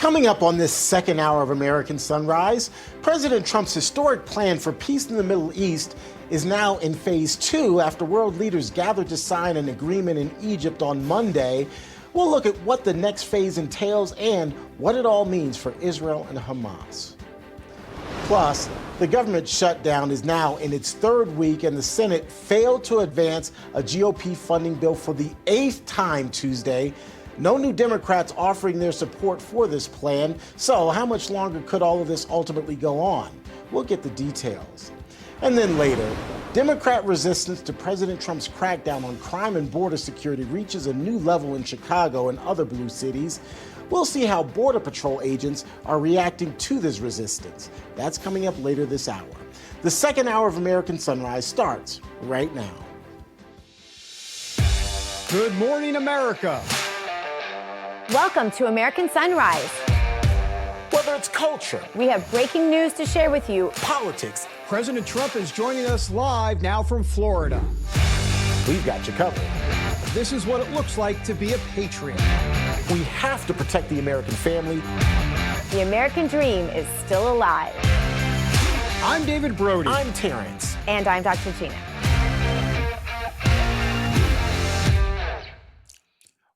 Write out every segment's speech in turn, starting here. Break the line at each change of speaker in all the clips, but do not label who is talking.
Coming up on this second hour of American Sunrise, President Trump's historic plan for peace in the Middle East is now in phase 2 after world leaders gathered to sign an agreement in Egypt on Monday. We'll look at what the next phase entails and what it all means for Israel and Hamas. Plus, the government shutdown is now in its third week, and the Senate failed to advance a GOP funding bill for the 8th time Tuesday. No new Democrats offering their support for this plan. So how much longer could all of this ultimately go on? We'll get the details. And then later, Democrat resistance to President Trump's crackdown on crime and border security reaches a new level in Chicago and other blue cities. We'll see how Border Patrol agents are reacting to this resistance. That's coming up later this hour. The second hour of American Sunrise starts right now.
Good morning, America.
Welcome to American Sunrise.
Whether it's culture,
We have breaking news to share with you.
politics,
President Trump is joining us live now from Florida.
we've got you covered.
This is what it looks like to be a patriot.
We have to protect the American family.
The American dream is still alive.
I'm David Brody.
I'm Terrence.
And I'm Dr. Gina.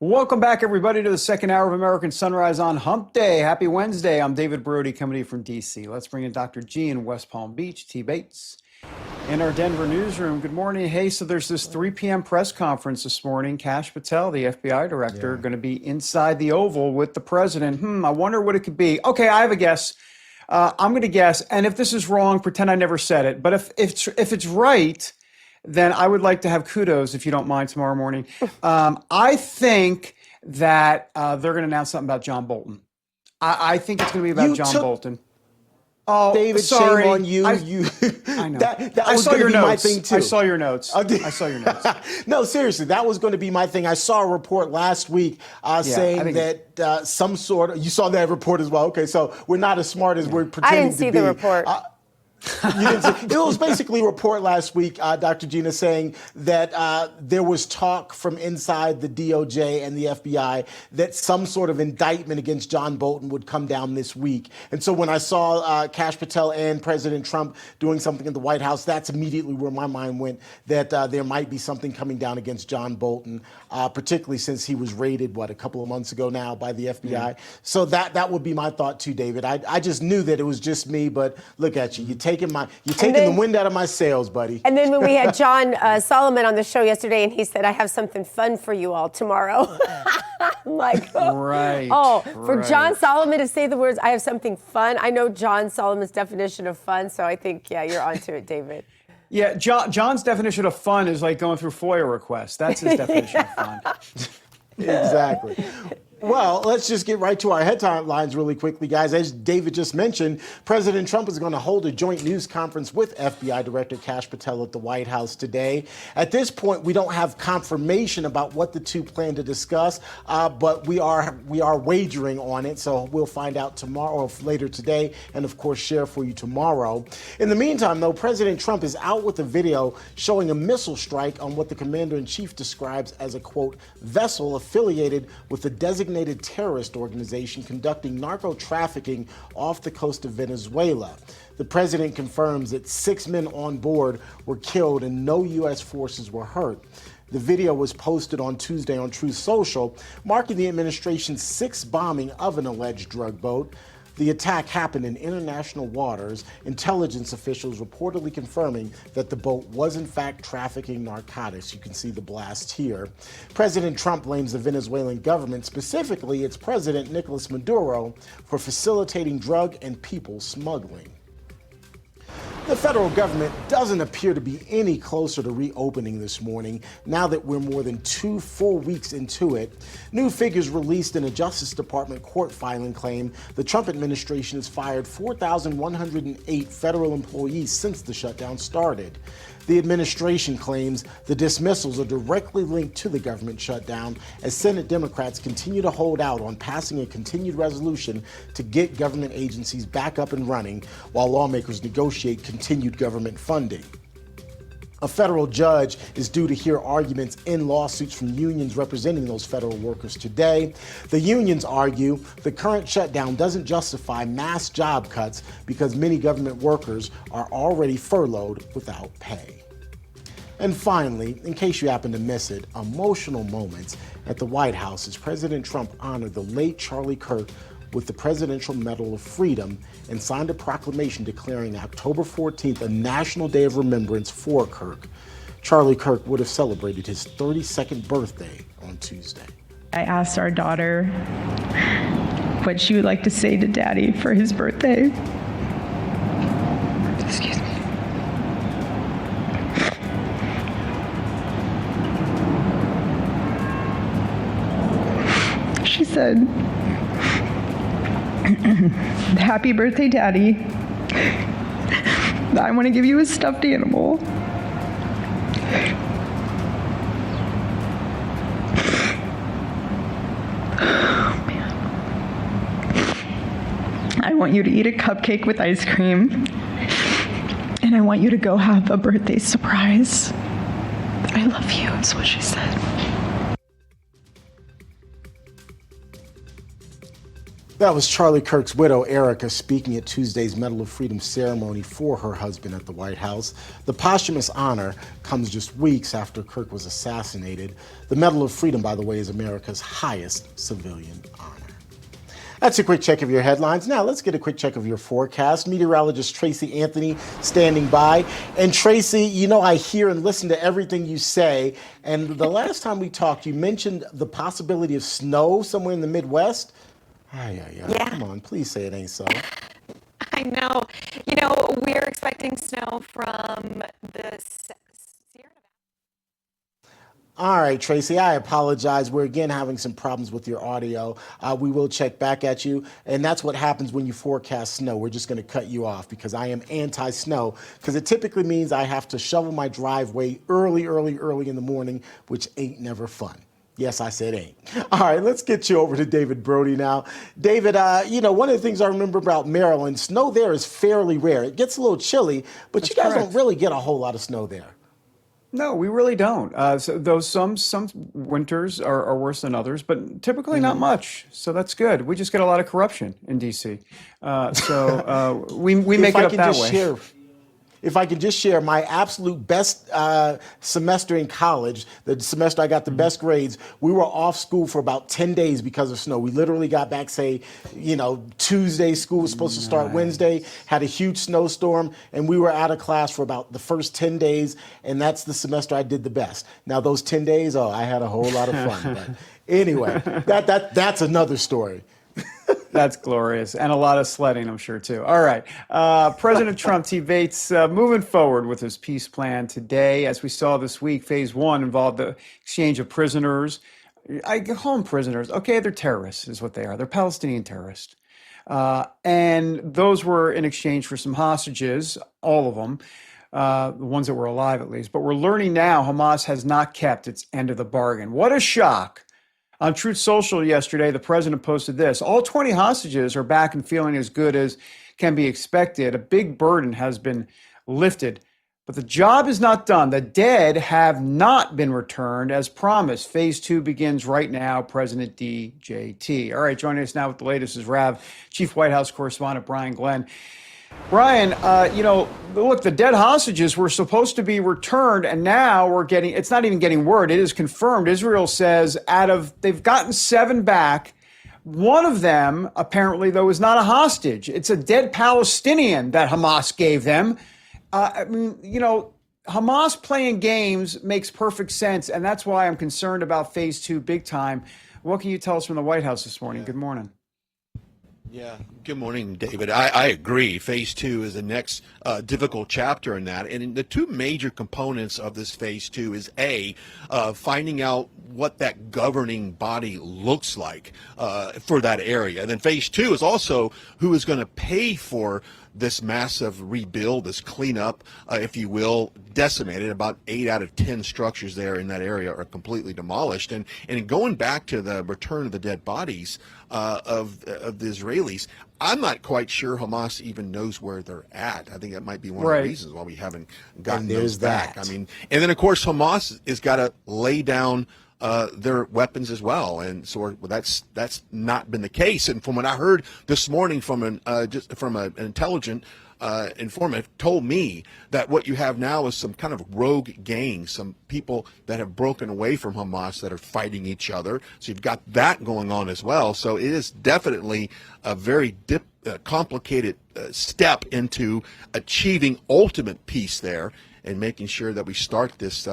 Welcome back, everybody, to the second hour of American Sunrise on Hump Day. Happy Wednesday. I'm David Brody, coming to you from D.C. Let's bring in Dr. G in West Palm Beach, T. Bates, in our Denver newsroom. Good morning. Hey, so there's this 3 p.m. press conference this morning. Kash Patel, the FBI director, going to be inside the Oval with the president. I wonder what it could be. Okay, I have a guess. I'm going to guess, and if this is wrong, pretend I never said it. But if it's right, then I would like to have kudos, if you don't mind, tomorrow morning. I think that they're going to announce something about John Bolton. I think it's going to be about John Bolton. Oh,
David,
sorry.
shame on you.
I know.
That
I
was
saw
going to
your
be my
notes.
thing, too.
I saw your notes. I saw your notes.
No, seriously, that was going to be my thing. I saw a report last week saying that some sort of, you saw that report as well. Okay, so we're not as smart as we're pretending to be.
I didn't see the report.
You didn't see, it was basically a report last week, Dr. Gina, saying that there was talk from inside the DOJ and the FBI that some sort of indictment against John Bolton would come down this week. And so when I saw Kash Patel and President Trump doing something in the White House, that's immediately where my mind went, that there might be something coming down against John Bolton, particularly since he was raided, a couple of months ago now by the FBI. So that would be my thought too, David. I just knew that it was just me, but look at you. You're taking the wind out of my sails, buddy.
And then when we had John Solomon on the show yesterday, and he said, I have something fun for you all tomorrow. I'm like, for John Solomon to say the words, I have something fun. I know John Solomon's definition of fun, so I think, you're onto it, David.
Yeah, John's definition of fun is like going through FOIA requests. That's his definition of fun.
Exactly. Well, let's just get right to our headlines really quickly, guys. As David just mentioned, President Trump is going to hold a joint news conference with FBI Director Kash Patel at the White House today. At this point, we don't have confirmation about what the two plan to discuss, but we are wagering on it. So we'll find out tomorrow or later today, and of course share for you tomorrow. In the meantime, though, President Trump is out with a video showing a missile strike on what the commander-in-chief describes as a, quote, vessel affiliated with the designated terrorist organization conducting narco-trafficking off the coast of Venezuela. The president confirms that 6 men on board were killed and no U.S. forces were hurt. The video was posted on Tuesday on Truth Social, marking the administration's 6th bombing of an alleged drug boat. The attack happened in international waters, intelligence officials reportedly confirming that the boat was in fact trafficking narcotics. You can see the blast here. President Trump blames the Venezuelan government, specifically its president, Nicolas Maduro, for facilitating drug and people smuggling. The federal government doesn't appear to be any closer to reopening this morning, now that we're more than 2 full weeks into it. New figures released in a Justice Department court filing claim the Trump administration has fired 4,108 federal employees since the shutdown started. The administration claims the dismissals are directly linked to the government shutdown, as Senate Democrats continue to hold out on passing a continued resolution to get government agencies back up and running while lawmakers negotiate continued government funding. A federal judge is due to hear arguments in lawsuits from unions representing those federal workers today. The unions argue the current shutdown doesn't justify mass job cuts because many government workers are already furloughed without pay. And finally, in case you happen to miss it, emotional moments at the White House as President Trump honored the late Charlie Kirk with the Presidential Medal of Freedom and signed a proclamation declaring October 14th a National Day of Remembrance for Kirk. Charlie Kirk would have celebrated his 32nd birthday on Tuesday.
I asked our daughter what she would like to say to Daddy for his birthday. Excuse me. She said, "Happy birthday, Daddy. I want to give you a stuffed animal." Oh, man. "I want you to eat a cupcake with ice cream, and I want you to go have a birthday surprise. I love you," is what she said.
That was Charlie Kirk's widow, Erica, speaking at Tuesday's Medal of Freedom ceremony for her husband at the White House. The posthumous honor comes just weeks after Kirk was assassinated. The Medal of Freedom, by the way, is America's highest civilian honor. That's a quick check of your headlines. Now let's get a quick check of your forecast. Meteorologist Tracy Anthony standing by. And Tracy, you know I hear and listen to everything you say. And the last time we talked, you mentioned the possibility of snow somewhere in the Midwest. Yeah. Come on, please say it ain't so.
I know. You know, we're expecting snow from the Sierra Nevada.
All right, Tracy, I apologize. We're again having some problems with your audio. We will check back at you. And that's what happens when you forecast snow. We're just going to cut you off because I am anti-snow, because it typically means I have to shovel my driveway early in the morning, which ain't never fun. Yes, I said ain't. All right, let's get you over to David Brody now. David, one of the things I remember about Maryland, snow there is fairly rare. It gets a little chilly, but you guys don't really get a whole lot of snow there.
No, we really don't. Some winters are worse than others, but typically not much. So that's good. We just get a lot of corruption in D.C. We make it up that way.
If I could just share my absolute best semester in college, the semester I got the best grades, we were off school for about 10 days because of snow. We literally got back, Tuesday, school was supposed to start Wednesday, had a huge snowstorm, and we were out of class for about the first 10 days, and that's the semester I did the best. Now, those 10 days, I had a whole lot of fun. But anyway, that's another story.
That's glorious. And a lot of sledding, I'm sure, too. All right. President Trump, T. Bates, moving forward with his peace plan today. As we saw this week, phase one involved the exchange of prisoners. I call them prisoners. Okay, they're terrorists is what they are. They're Palestinian terrorists. And those were in exchange for some hostages, all of them, the ones that were alive at least. But we're learning now Hamas has not kept its end of the bargain. What a shock. On Truth Social yesterday, the president posted this: all 20 hostages are back and feeling as good as can be expected. A big burden has been lifted, but the job is not done. The dead have not been returned as promised. Phase two begins right now. President DJT. All right, joining us now with the latest is RAV Chief White House Correspondent Brian Glenn. Brian, look, the dead hostages were supposed to be returned, and now it's not even getting word. It is confirmed. Israel says they've gotten 7 back. One of them, apparently, though, is not a hostage. It's a dead Palestinian that Hamas gave them. Hamas playing games makes perfect sense, and that's why I'm concerned about phase two big time. What can you tell us from the White House this morning? Good morning.
Yeah, good morning, David. I agree. Phase two is the next difficult chapter in that. And the two major components of this phase two is finding out what that governing body looks like for that area. And then phase two is also who is going to pay for this massive rebuild, this cleanup, if you will, decimated. About 8 out of 10 structures there in that area are completely demolished. And going back to the return of the dead bodies of the Israelis, I'm not quite sure Hamas even knows where they're at. I think that might be one of the reasons why we haven't gotten those back. I mean, and then of course Hamas has got to lay down their weapons as well, and so that's not been the case. And from what I heard this morning from an intelligent informant, told me that what you have now is some kind of rogue gang, some people that have broken away from Hamas that are fighting each other. So you've got that going on as well. So it is definitely a very complicated step into achieving ultimate peace there and making sure that we start this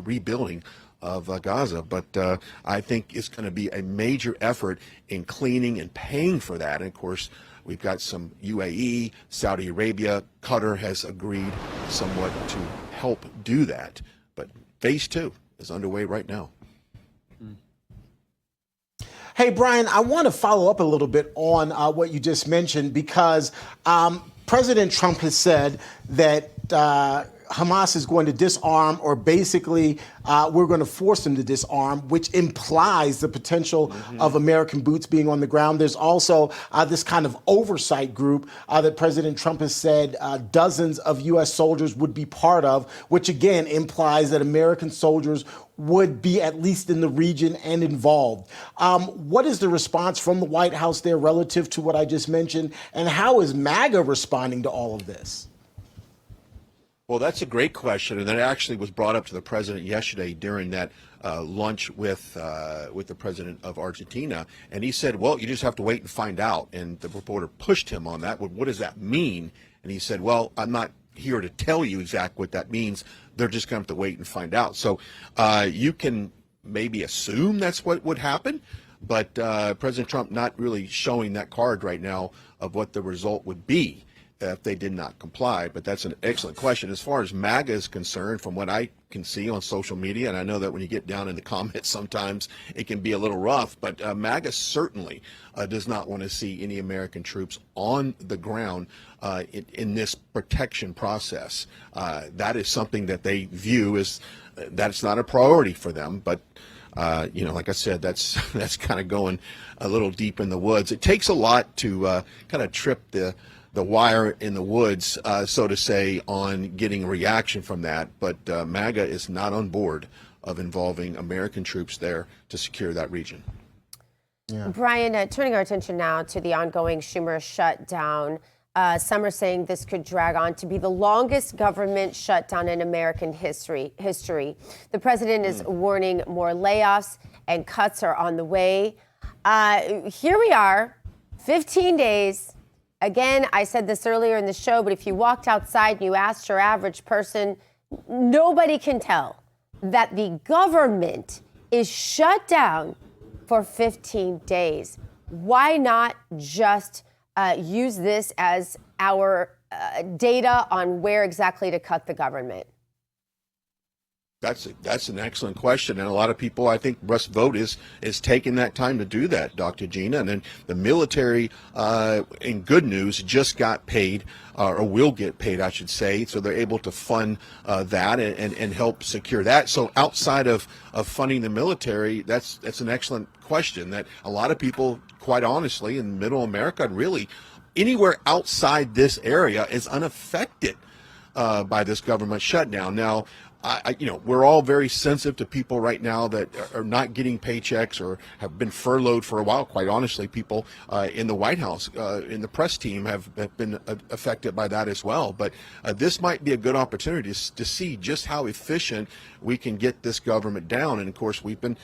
rebuilding of Gaza. But I think it's going to be a major effort in cleaning and paying for that. And of course, we've got some UAE, Saudi Arabia, Qatar has agreed somewhat to help do that. But phase 2 is underway right now.
Hey, Brian, I want to follow up a little bit on what you just mentioned, because President Trump has said that Hamas is going to disarm, or basically we're going to force them to disarm, which implies the potential of American boots being on the ground. There's also this kind of oversight group that President Trump has said dozens of U.S. soldiers would be part of, which again implies that American soldiers would be at least in the region and involved. What is the response from the White House there relative to what I just mentioned, and how is MAGA responding to all of this?
Well, that's a great question, and that actually was brought up to the president yesterday during that lunch with the president of Argentina, and he said, "Well, you just have to wait and find out." And the reporter pushed him on that. Well, what does that mean? And he said, "Well, I'm not here to tell you exactly what that means. They're just going to have to wait and find out." So you can maybe assume that's what would happen, but President Trump not really showing that card right now of what the result would be if they did not comply. But that's an excellent question. As far as MAGA is concerned, from what I can see on social media, and I know that when you get down in the comments sometimes it can be a little rough, but MAGA certainly does not want to see any American troops on the ground in this protection process. That is something that they view as that's not a priority for them. But like I said, that's kind of going a little deep in the woods. It takes a lot to kind of trip the wire in the woods, so to say, on getting a reaction from that. But MAGA is not on board of involving American troops there to secure that region.
Yeah. Brian, turning our attention now to the ongoing Schumer shutdown. Some are saying this could drag on to be the longest government shutdown in American history. The president is warning more layoffs and cuts are on the way. Here we are, 15 days. Again, I said this earlier in the show, but if you walked outside and you asked your average person, nobody can tell that the government is shut down for 15 days. Why not just use this as our data on where exactly to cut the government?
That's an excellent question, and a lot of people, I think, Russ Vogt is taking that time to do that, Dr. Gina. And then the military, in good news, just got paid, or will get paid, I should say. So they're able to fund that and help secure that. So outside of funding the military, that's an excellent question that a lot of people, quite honestly, in Middle America, and really anywhere outside this area, is unaffected by this government shutdown. Now, we're all very sensitive to people right now that are not getting paychecks or have been furloughed for a while. Quite honestly, people in the White House, in the press team, have been affected by that as well. But this might be a good opportunity to see just how efficient we can get this government down. And of course, we've been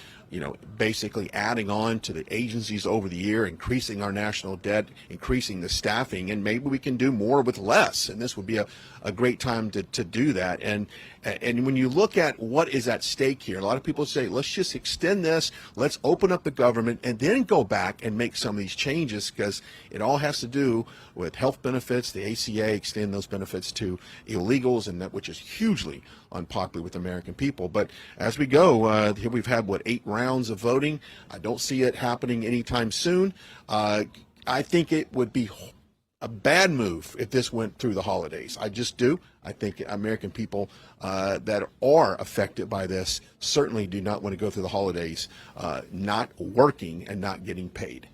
basically adding on to the agencies over the year, increasing our national debt, increasing the staffing, and maybe we can do more with less. And this would be a great time to do that. And when you look at what is at stake here, a lot of people say, let's just extend this, let's open up the government, and then go back and make some of these changes, because it all has to do with health benefits, the ACA, extend those benefits to illegals, and that, which is hugely unpopular with American people. But as we go, here we've had, 8 rounds of voting. I don't see it happening anytime soon. I think it would be a bad move if this went through the holidays. I just do. I think American people that are affected by this certainly do not want to go through the holidays not working and not getting paid.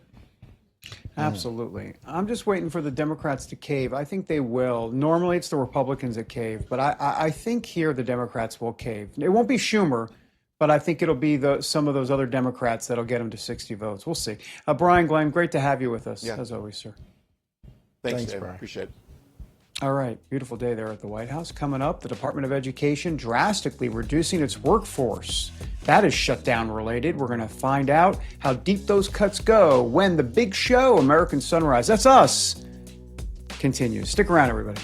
Absolutely. I'm just waiting for the Democrats to cave. I think they will. Normally it's the Republicans that cave, but I think here the Democrats will cave. It won't be Schumer, but I think it'll be some of those other Democrats that'll get them to 60 votes. We'll see. Brian Glenn, great to have you with us, as always, sir.
Thanks Dave.
Brian.
Appreciate it.
All right. Beautiful day there at the White House. Coming up, the Department of Education drastically reducing its workforce. That is shutdown related. We're going to find out how deep those cuts go when the big show, American Sunrise, that's us, continues. Stick around, everybody.